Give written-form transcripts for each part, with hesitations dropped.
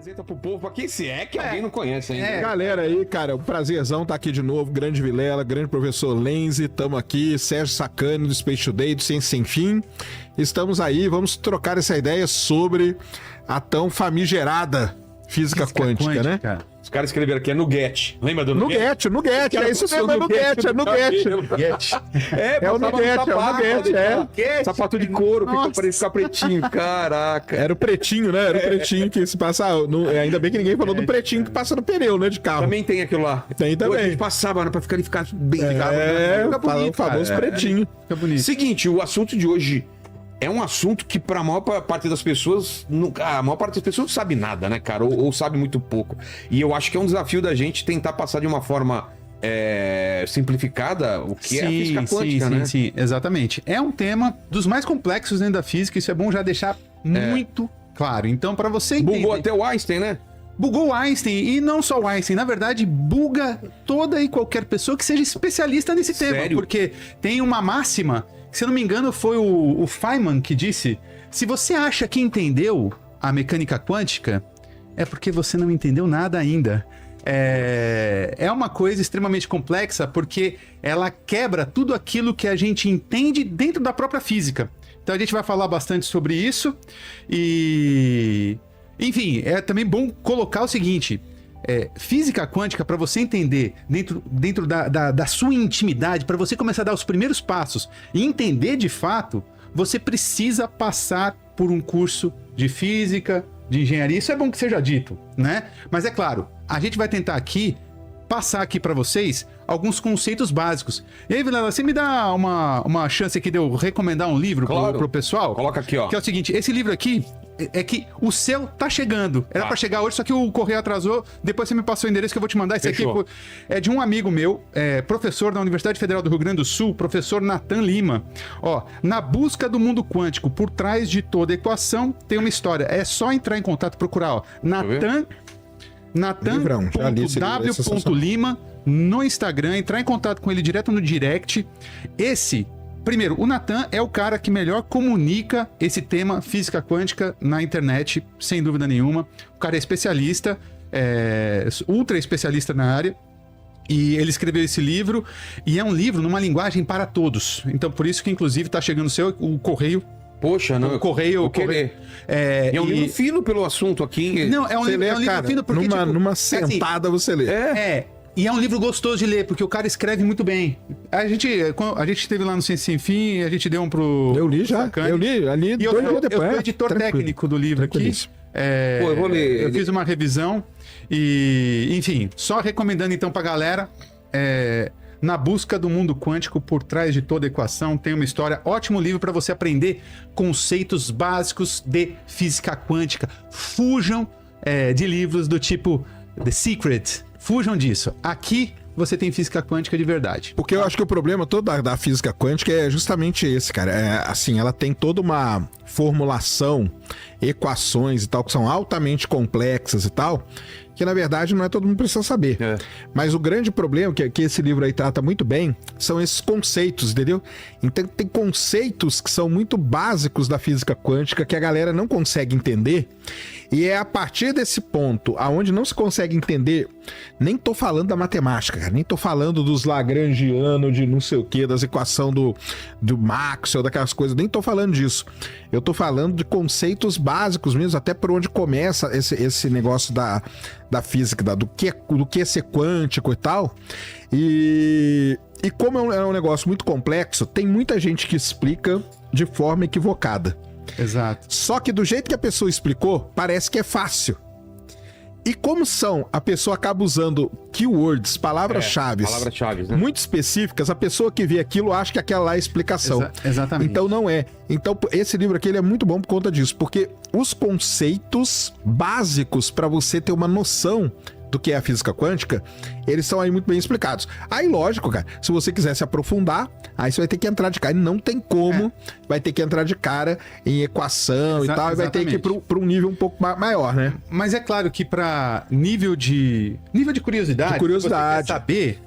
Apresenta pro povo, pra quem se é que alguém não conhece ainda. Galera aí, cara, um prazerzão tá aqui de novo. Grande Vilela, grande professor Lenzi, tamo aqui. Sérgio Sacani do Space Today, do Ciência Sem Fim. Estamos aí, vamos trocar essa ideia sobre a tão famigerada física quântica, né? Os caras escreveram aqui, é Nugget. Lembra do Nugget, é isso mesmo, é Nugget. É o Nugget, sapato de couro, pra ficar pretinho, caraca. Era o pretinho, né? Era o pretinho que se passa... Ainda bem que ninguém falou do pretinho que passa no pneu, né, de carro. Também tem aquilo lá. Tem também. A gente passava, né, pra ficar bem de carro. O famoso pretinho. Fica bonito. Seguinte, o assunto de hoje é um assunto que para a maior parte das pessoas, a maior parte das pessoas não sabe nada, né, cara? Ou sabe muito pouco. E eu acho que é um desafio da gente tentar passar de uma forma simplificada o que é a física quântica, né? Sim, exatamente. É um tema dos mais complexos dentro da física, isso é bom já deixar muito claro. Então, para você entender... Bugou até o Einstein, né? Bugou o Einstein, e não só o Einstein, na verdade, buga toda e qualquer pessoa que seja especialista nesse tema. Sério? Porque tem uma máxima, se eu não me engano foi o Feynman que disse, se você acha que entendeu a mecânica quântica, é porque você não entendeu nada ainda. É uma coisa extremamente complexa, porque ela quebra tudo aquilo que a gente entende dentro da própria física. Então a gente vai falar bastante sobre isso, e... Enfim, é também bom colocar o seguinte, física quântica, para você entender dentro da sua intimidade, para você começar a dar os primeiros passos e entender de fato, você precisa passar por um curso de física, de engenharia, isso é bom que seja dito, né? Mas é claro, a gente vai tentar aqui, passar aqui para vocês alguns conceitos básicos. E aí, Vilela, você me dá uma chance aqui de eu recomendar um livro pro pessoal? Coloca aqui, ó. Que é o seguinte, esse livro aqui, é que o seu tá chegando. Era pra chegar hoje, só que o correio atrasou. Depois você me passou o endereço que eu vou te mandar. Esse aqui é de um amigo meu, professor da Universidade Federal do Rio Grande do Sul, professor Natan Lima. Ó, Na Busca do Mundo Quântico, por trás de toda equação, tem uma história. É só entrar em contato, procurar, ó. Natan.w.lima no Instagram, entrar em contato com ele direto no direct. Primeiro, o Natan é o cara que melhor comunica esse tema física quântica na internet, sem dúvida nenhuma. O cara é especialista, ultra especialista na área. E ele escreveu esse livro, e é um livro numa linguagem para todos. Então, por isso que, inclusive, tá chegando o correio. Poxa, não. O correio. É um livro fino pelo assunto aqui. Não, é um livro fino porque... Numa sentada assim, você lê. E é um livro gostoso de ler, porque o cara escreve muito bem. A gente esteve lá no Ciência Sem Fim, a gente deu um pro... Eu li já, Sacani. eu li ali e eu fui o editor técnico do livro aqui. Pô, eu vou ler. Eu fiz uma revisão e, enfim, só recomendando então pra galera, Na Busca do Mundo Quântico, por trás de toda equação, tem uma história, ótimo livro para você aprender conceitos básicos de física quântica. Fujam de livros do tipo The Secret, fujam disso. Aqui você tem física quântica de verdade. Porque eu acho que o problema todo da física quântica é justamente esse, cara. Assim, ela tem toda uma formulação, equações e tal, que são altamente complexas e tal, que na verdade não é todo mundo precisa saber. Mas o grande problema, que esse livro aí trata muito bem, são esses conceitos, entendeu? Então tem conceitos que são muito básicos da física quântica que a galera não consegue entender, e é a partir desse ponto, aonde não se consegue entender, nem tô falando da matemática, cara, nem tô falando dos lagrangianos, de não sei o que, das equações do Maxwell, daquelas coisas, nem tô falando disso. Eu tô falando de conceitos básicos mesmo, até por onde começa esse negócio da física, do que é ser quântico e tal. E como é um negócio muito complexo, tem muita gente que explica de forma equivocada. Exato. Só que do jeito que a pessoa explicou, parece que é fácil. E como a pessoa acaba usando keywords, palavras-chave, né? muito específicas, a pessoa que vê aquilo acha que aquela lá é a explicação. Exatamente. Então não é. Então esse livro aqui ele é muito bom por conta disso, porque os conceitos básicos para você ter uma noção do que é a física quântica, eles são aí muito bem explicados. Aí, lógico, cara, se você quiser se aprofundar, aí você vai ter que entrar de cara. E não tem como, vai ter que entrar de cara em equação e tal, e vai ter que ir para um nível um pouco maior, né? Mas é claro que para nível de curiosidade, você quer saber,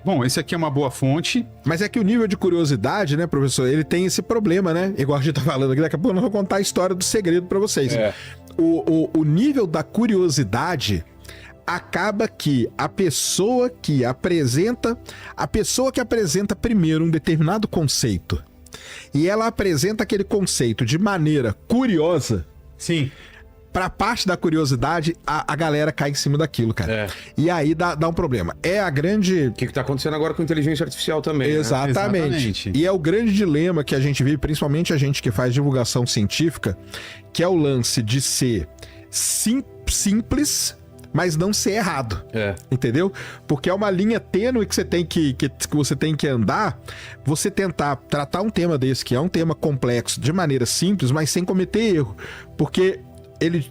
bom, esse aqui é uma boa fonte. Mas é que o nível de curiosidade, né, professor, ele tem esse problema, né? Igual a gente tá falando aqui, daqui a pouco eu vou contar a história do segredo para vocês. o nível da curiosidade acaba que a pessoa que apresenta primeiro um determinado conceito e ela apresenta aquele conceito de maneira curiosa. Sim. Pra parte da curiosidade, a galera cai em cima daquilo, cara. É. E aí dá um problema. É a grande... O que tá acontecendo agora com inteligência artificial também, né? Exatamente. E é o grande dilema que a gente vive, principalmente a gente que faz divulgação científica, que é o lance de ser simples, mas não ser errado. É. Entendeu? Porque é uma linha tênue que você tem que você tem que andar, você tentar tratar um tema desse, que é um tema complexo, de maneira simples, mas sem cometer erro. Porque ele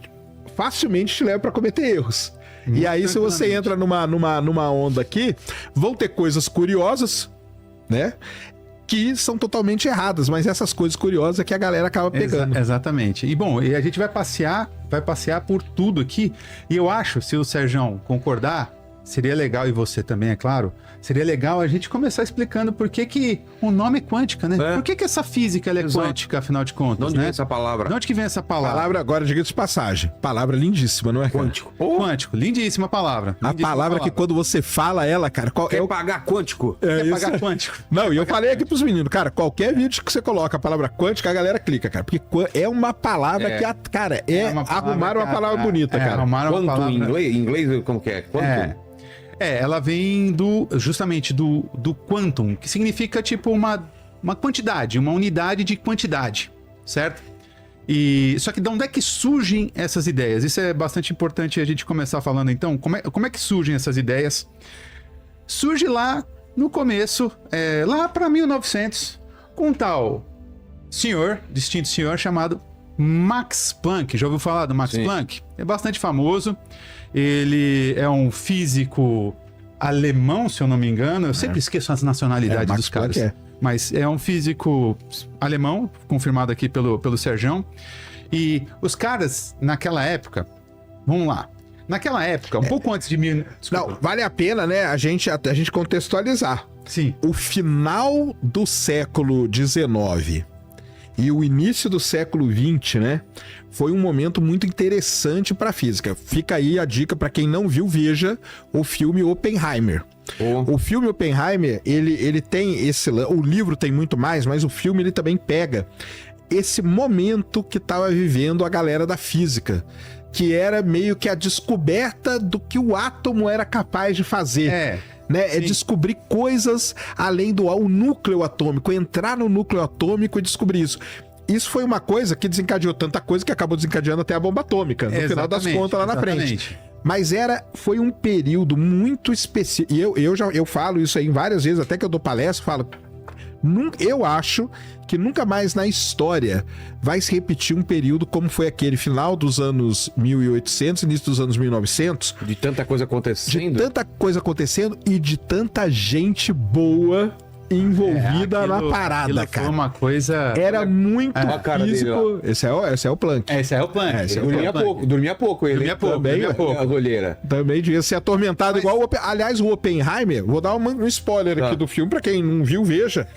facilmente te leva para cometer erros. E aí, se você entra numa onda aqui, vão ter coisas curiosas, né? Que são totalmente erradas, mas essas coisas curiosas é que a galera acaba pegando. Exatamente. E bom, e a gente vai passear por tudo aqui. E eu acho, se o Serjão concordar, seria legal, e você também, é claro, seria legal a gente começar explicando por que o nome é quântica, né? É. Por que essa física ela é Exato. quântica, afinal de contas, De onde né? vem essa palavra? De onde que vem essa palavra? Palavra agora, diga-se de passagem. Palavra lindíssima, não é, cara? Quântico. Quântico, lindíssima palavra. A palavra que quando você fala ela, cara... Quer pagar quântico? Quer isso. pagar quântico. Não, e eu falei aqui pros meninos, cara, qualquer vídeo que você coloca a palavra quântica, a galera clica, cara. Porque é uma palavra que, cara, arrumaram uma palavra bonita, cara. Arrumaram uma Quanto palavra... em inglês, como que é? Quanto? Ela vem justamente do quantum, que significa tipo uma quantidade, uma unidade de quantidade, certo? E só que de onde é que surgem essas ideias? Isso é bastante importante a gente começar falando então. Como é que surgem essas ideias? Surge lá no começo, lá para 1900, com um tal distinto senhor chamado Max Planck. Já ouviu falar do Max Sim. Planck? É bastante famoso. Ele é um físico alemão, se eu não me engano. Eu sempre esqueço as nacionalidades Max dos caras. Planck Mas é um físico alemão, confirmado aqui pelo Serjão. E os caras, naquela época... Vamos lá. Naquela época, um pouco antes de... Desculpa. Não, vale a pena, né, a gente contextualizar. Sim. O final do século XIX e o início do século XX, né, foi um momento muito interessante para a física. Fica aí a dica para quem não viu, veja o filme Oppenheimer. O filme Oppenheimer, ele tem o livro tem muito mais, mas o filme ele também pega esse momento que estava vivendo a galera da física, que era meio que a descoberta do que o átomo era capaz de fazer. Né? É descobrir coisas além do o núcleo atômico, entrar no núcleo atômico e descobrir isso. Isso foi uma coisa que desencadeou tanta coisa que acabou desencadeando até a bomba atômica, no final das contas, lá na frente. Mas foi um período muito específico. E eu falo isso aí várias vezes, até que eu dou palestra, falo... Eu acho que nunca mais na história vai se repetir um período como foi aquele final dos anos 1800, início dos anos 1900. De tanta coisa acontecendo. De tanta coisa acontecendo e de tanta gente boa envolvida na parada, cara. Foi uma coisa... Era muito a cara físico. dele, esse é o Planck. Esse é o Planck. Dormia pouco ele. Dormia pouco. A rolheira. Também devia ser atormentado igual o Aliás, o Oppenheimer, vou dar um spoiler aqui do filme, pra quem não viu, veja.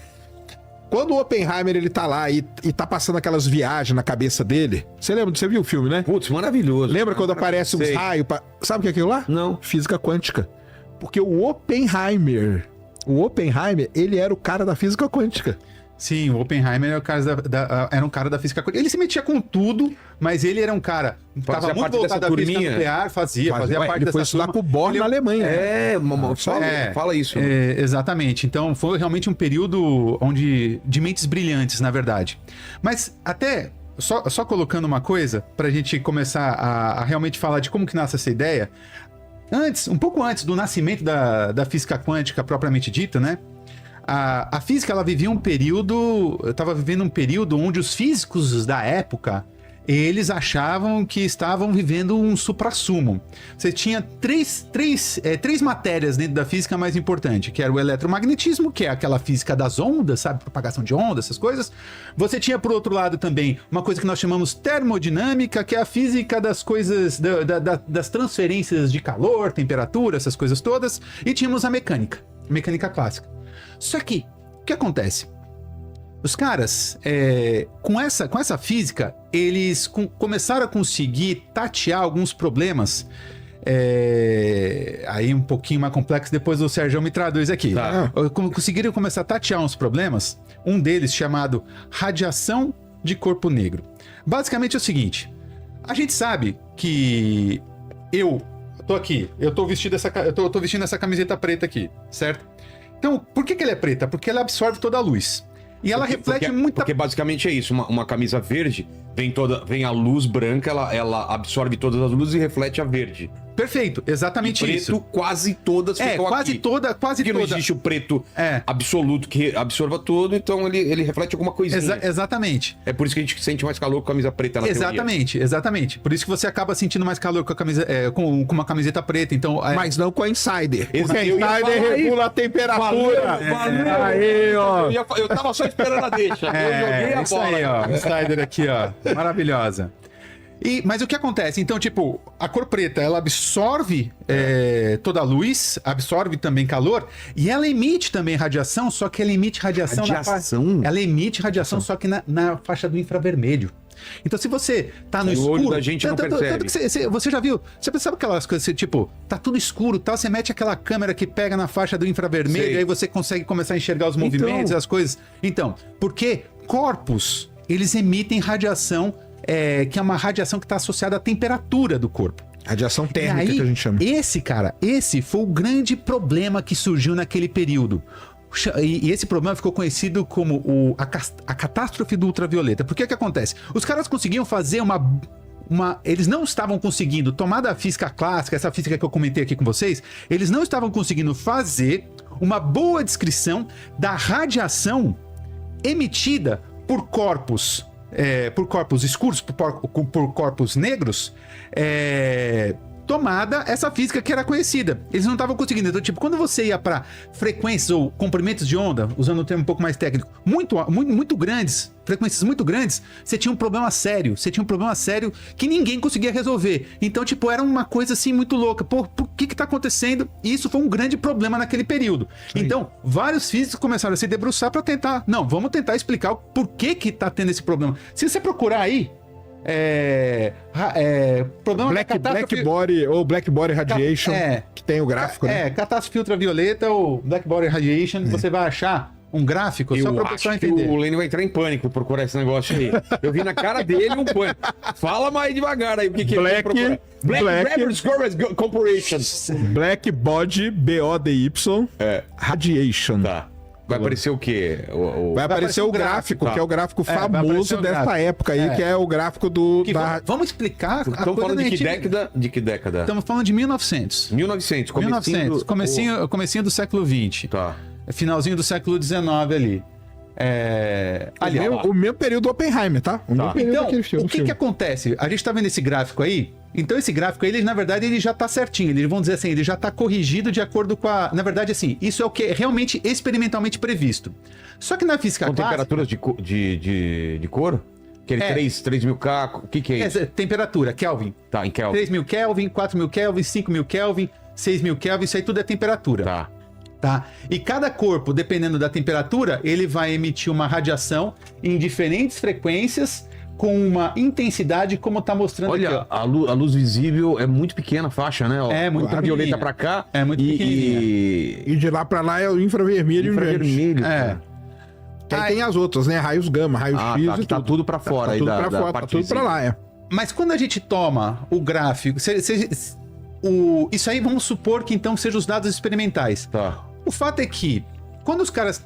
Quando o Oppenheimer, ele tá lá e tá passando aquelas viagens na cabeça dele... Você viu o filme, né? Putz, maravilhoso. Lembra quando aparece uns raios? Sabe o que é aquilo lá? Não. Física quântica. Porque o Oppenheimer, ele era o cara da física quântica. Sim, o Oppenheimer era um cara da física quântica. Ele se metia com tudo, mas ele era um cara... Estava muito voltado à física nuclear, fazia parte ele dessa foi estudar com o Bohr na Alemanha. Fala isso. Exatamente. Então, foi realmente um período de mentes brilhantes, na verdade. Mas até, só colocando uma coisa, pra gente começar a realmente falar de como que nasce essa ideia, um pouco antes do nascimento da física quântica propriamente dita, né? A física, ela estava vivendo um período onde os físicos da época, eles achavam que estavam vivendo um suprassumo. Você tinha três matérias dentro da física mais importante, que era o eletromagnetismo, que é aquela física das ondas, sabe? Propagação de ondas, essas coisas. Você tinha, por outro lado, também uma coisa que nós chamamos termodinâmica, que é a física das coisas, das transferências de calor, temperatura, essas coisas todas. E tínhamos a mecânica clássica. Só que, o que acontece? Os caras, com essa física, eles começaram a conseguir tatear alguns problemas. Aí um pouquinho mais complexo, depois o Sérgio me traduz aqui. Tá. Conseguiram começar a tatear uns problemas, um deles chamado radiação de corpo negro. Basicamente é o seguinte, a gente sabe que eu tô vestindo essa camiseta preta aqui, certo? Então, por que ela é preta? Porque ela absorve toda a luz. E ela reflete muita... Porque basicamente é isso, uma camisa verde, vem a luz branca, ela absorve todas as luzes e reflete a verde. Perfeito, exatamente e preto, isso. quase todas ficam quase aqui. toda. Porque não existe o preto absoluto que absorva todo, então ele reflete alguma coisinha. Exatamente. É por isso que a gente sente mais calor com a camisa preta na Exatamente. Por isso que você acaba sentindo mais calor com a camisa, com uma camiseta preta, então... Mas não com a Insider. Porque a Eu ia falar Insider regula a temperatura. Valeu. Aí, ó. Eu tava só esperando a deixa. Eu joguei a isso bola. aí, ó. Insider aqui, ó. Maravilhosa. Mas o que acontece? Então, tipo, a cor preta, ela absorve toda a luz, absorve também calor, e ela emite também radiação, só que ela emite radiação... Ela emite radiação, só que na faixa do infravermelho. Então, se você tá no escuro... O olho da gente não percebe. Você já viu? Você sabe aquelas coisas, tipo, tá tudo escuro, tal, você mete aquela câmera que pega na faixa do infravermelho, Sei. e aí você consegue começar a enxergar os movimentos e as coisas. Então, porque corpos, eles emitem radiação, que é uma radiação que está associada à temperatura do corpo. Radiação térmica, e aí, que a gente chama. Esse foi o grande problema que surgiu naquele período. E esse problema ficou conhecido como a catástrofe do ultravioleta. Por que acontece? Os caras conseguiam fazer eles não estavam conseguindo, tomada a física clássica, essa física que eu comentei aqui com vocês, eles não estavam conseguindo fazer uma boa descrição da radiação emitida por corpos escuros, por corpos negros, tomada essa física que era conhecida. Eles não estavam conseguindo. Então, tipo, quando você ia para frequências ou comprimentos de onda, usando um termo um pouco mais técnico, muito grandes, frequências muito grandes, você tinha um problema sério. Você tinha um problema sério que ninguém conseguia resolver. Então, tipo, era uma coisa assim muito louca. Por que tá acontecendo? E isso foi um grande problema naquele período. Sim. Então, vários físicos começaram a se debruçar para tentar... Não, vamos tentar explicar o porquê que tá tendo esse problema. Se você procurar aí, problema Black Body ou Black Body Radiation, que tem o gráfico, né? Catástrofe ultravioleta ou Black Body Radiation, você vai achar um gráfico só para o pessoal entender. O Lênin vai entrar em pânico procurar esse negócio aí. Eu vi na cara dele um pânico. Fala mais devagar aí o que Black, é procurar. Black Corporation. Black Body, B-O-D-Y, Radiation. Tá. Vai aparecer o quê? Vai aparecer o gráfico, que é o gráfico famoso dessa época aí, que é o gráfico Vamos explicar. Estamos falando de que década? De que década? Estamos falando de 1900. 1900, comecinho do século XX. Tá. Finalzinho do século XIX ali. O mesmo período do Oppenheimer, tá? Então, o que acontece? A gente tá vendo esse gráfico aí? Então esse gráfico aí, na verdade, ele já tá certinho. Eles vão dizer assim, ele já tá corrigido de acordo com a... Na verdade, assim, isso é o que é realmente experimentalmente previsto. Só que na física clássica... temperaturas de cor? Aquele 3.000 K, o que é isso? Temperatura, Kelvin. Tá, em Kelvin. 3.000 Kelvin, 4.000 Kelvin, 5.000 Kelvin, 6.000 Kelvin, isso aí tudo é temperatura. Tá? E cada corpo, dependendo da temperatura, ele vai emitir uma radiação em diferentes frequências com uma intensidade como tá mostrando aqui. Olha, a luz visível é muito pequena a faixa, né? É muito pequena. Violeta pra cá. É muito pequenininha. E de lá pra lá é o infravermelho. Infravermelho. Aí tem as outras, né? Raios gama, raios X e tudo. Tá tudo pra fora aí da parte tá tudo pra lá, Mas quando a gente toma o gráfico... isso aí vamos supor que então sejam os dados experimentais. Tá. O fato é que, quando os caras,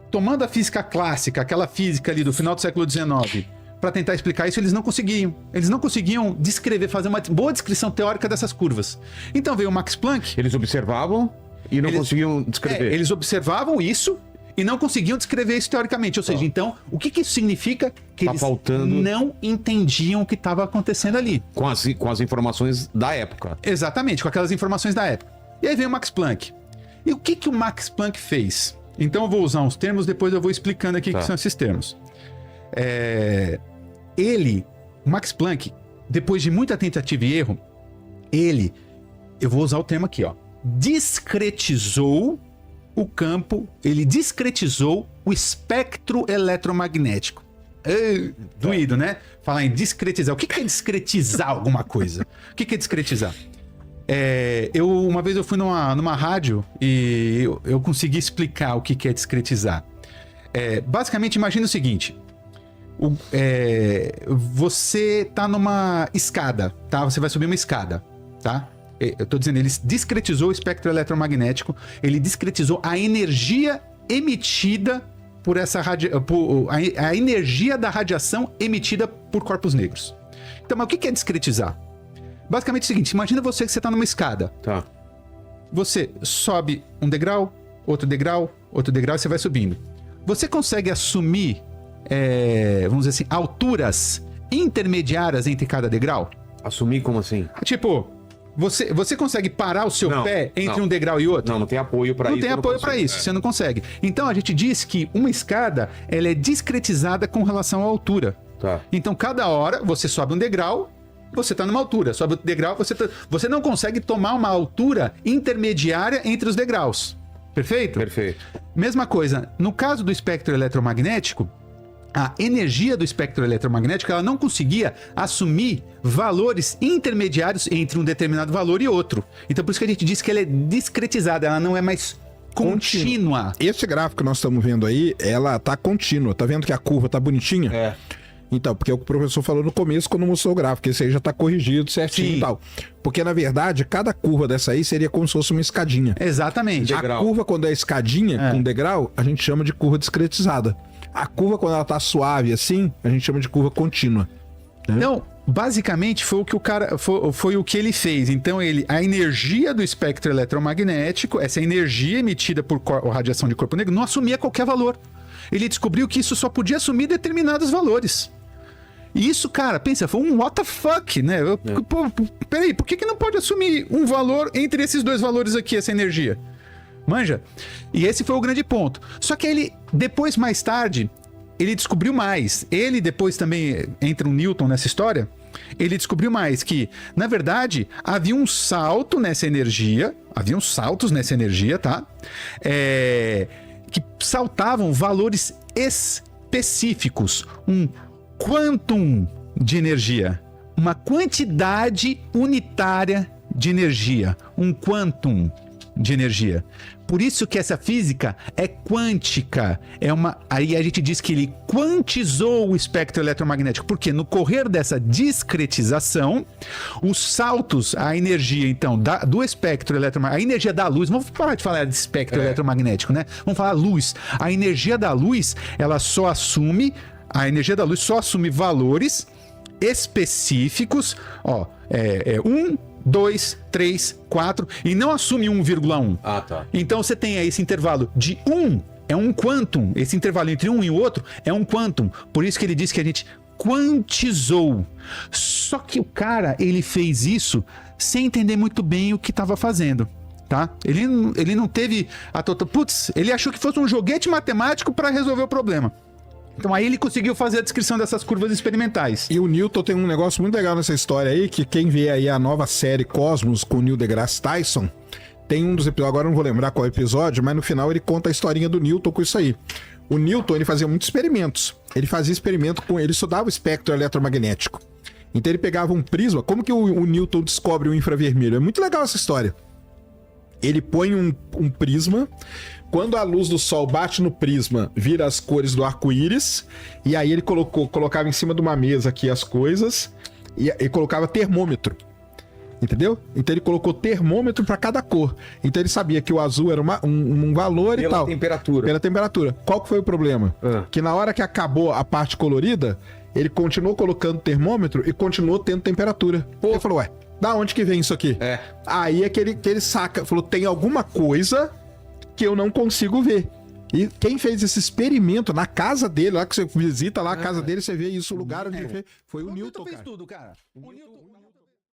tomando a física clássica, aquela física ali do final do século XIX, para tentar explicar isso, eles não conseguiam. Eles não conseguiam descrever, fazer uma boa descrição teórica dessas curvas. Então veio o Max Planck. Eles observavam e não conseguiam descrever. Eles observavam isso e não conseguiam descrever isso teoricamente. Ou seja, então, o que isso significa? Que eles não entendiam o que estava acontecendo ali. Com as informações da época. Exatamente, com aquelas informações da época. E aí veio o Max Planck. E o que o Max Planck fez? Então eu vou usar uns termos, depois eu vou explicando aqui o que são esses termos. O Max Planck, depois de muita tentativa e erro, eu vou usar o termo aqui, ó, discretizou o campo, ele discretizou o espectro eletromagnético. Doído, né? Falar em discretizar. O que é discretizar alguma coisa? O que é discretizar? Uma vez eu fui numa rádio e eu consegui explicar o que é discretizar. Basicamente, imagina o seguinte. Você tá numa escada, tá? Você vai subir uma escada, tá? Eu tô dizendo, ele discretizou o espectro eletromagnético, ele discretizou a energia emitida por essa a energia da radiação emitida por corpos negros. Então, mas o que é discretizar? Basicamente é o seguinte, imagina que você tá numa escada. Tá. Você sobe um degrau, outro degrau, e você vai subindo. Você consegue assumir, vamos dizer assim, alturas intermediárias entre cada degrau? Assumir como assim? Tipo, você consegue parar o seu pé entre um degrau e outro? Não tem apoio pra isso. Não tem apoio pra isso, você não consegue. Então a gente diz que uma escada, ela é discretizada com relação à altura. Tá. Então cada hora você sobe um degrau, você tá numa altura. Sobe outro degrau, você não consegue tomar uma altura intermediária entre os degraus. Perfeito? Perfeito. Mesma coisa, no caso do espectro eletromagnético, a energia do espectro eletromagnético ela não conseguia assumir valores intermediários entre um determinado valor e outro. Então por isso que a gente diz que ela é discretizada, ela não é mais contínua. Esse gráfico que nós estamos vendo aí, ela tá contínua. Tá vendo que a curva tá bonitinha? É. Então, porque é o que o professor falou no começo quando mostrou o gráfico, esse aí já tá corrigido certinho. Sim. E tal. Porque, na verdade, cada curva dessa aí seria como se fosse uma escadinha. Exatamente. A curva, quando é escadinha, com degrau, a gente chama de curva discretizada. A curva, quando ela tá suave assim, a gente chama de curva contínua. Né? Então, basicamente, foi o que o cara foi o que ele fez. Então, a energia do espectro eletromagnético, essa energia emitida por radiação de corpo negro, não assumia qualquer valor. Ele descobriu que isso só podia assumir determinados valores. E isso, cara, pensa, foi um what the fuck, né? Pô, peraí, por que não pode assumir um valor entre esses dois valores aqui, essa energia? Manja? E esse foi o grande ponto. Só que ele, depois, mais tarde, ele descobriu mais. Ele depois também, entra um Newton nessa história, ele descobriu mais que, na verdade, havia um salto nessa energia, haviam saltos nessa energia, tá? Que saltavam valores específicos, um quantum de energia, uma quantidade unitária de energia, um quantum de energia. Por isso que essa física é quântica. Aí a gente diz que ele quantizou o espectro eletromagnético, porque no correr dessa discretização, os saltos, a energia então do espectro eletromagnético, a energia da luz, vamos parar de falar de espectro eletromagnético, né? Vamos falar luz. A energia da luz, a energia da luz só assume valores específicos, 1, 2, 3, 4, e não assume 1,1. Ah, tá. Então você tem aí esse intervalo de 1, é um quantum, esse intervalo entre um e o outro é um quantum. Por isso que ele diz que a gente quantizou. Só que o cara, ele fez isso sem entender muito bem o que estava fazendo. Tá? Ele não teve a total... Putz, ele achou que fosse um joguete matemático para resolver o problema. Então aí ele conseguiu fazer a descrição dessas curvas experimentais. E o Newton tem um negócio muito legal nessa história aí, que quem vê aí a nova série Cosmos com o Neil deGrasse Tyson, tem um dos episódios, agora eu não vou lembrar qual episódio, mas no final ele conta a historinha do Newton com isso aí. O Newton, ele fazia muitos experimentos. Ele fazia experimento ele estudava o espectro eletromagnético. Então ele pegava um prisma. Como que o Newton descobre o infravermelho? É muito legal essa história. Ele põe um prisma, quando a luz do sol bate no prisma, vira as cores do arco-íris, e aí ele colocava em cima de uma mesa aqui as coisas, e colocava termômetro, entendeu? Então ele colocou termômetro para cada cor. Então ele sabia que o azul era um valor e tal. Pela temperatura. Qual que foi o problema? Que na hora que acabou a parte colorida, ele continuou colocando termômetro e continuou tendo temperatura. Ele falou, da onde que vem isso aqui? Aí é que ele saca, falou, tem alguma coisa que eu não consigo ver. E quem fez esse experimento na casa dele, lá que você visita lá a casa dele, você vê isso, o lugar onde ele fez, foi o Newton, cara. Fez tudo, cara. O Newton...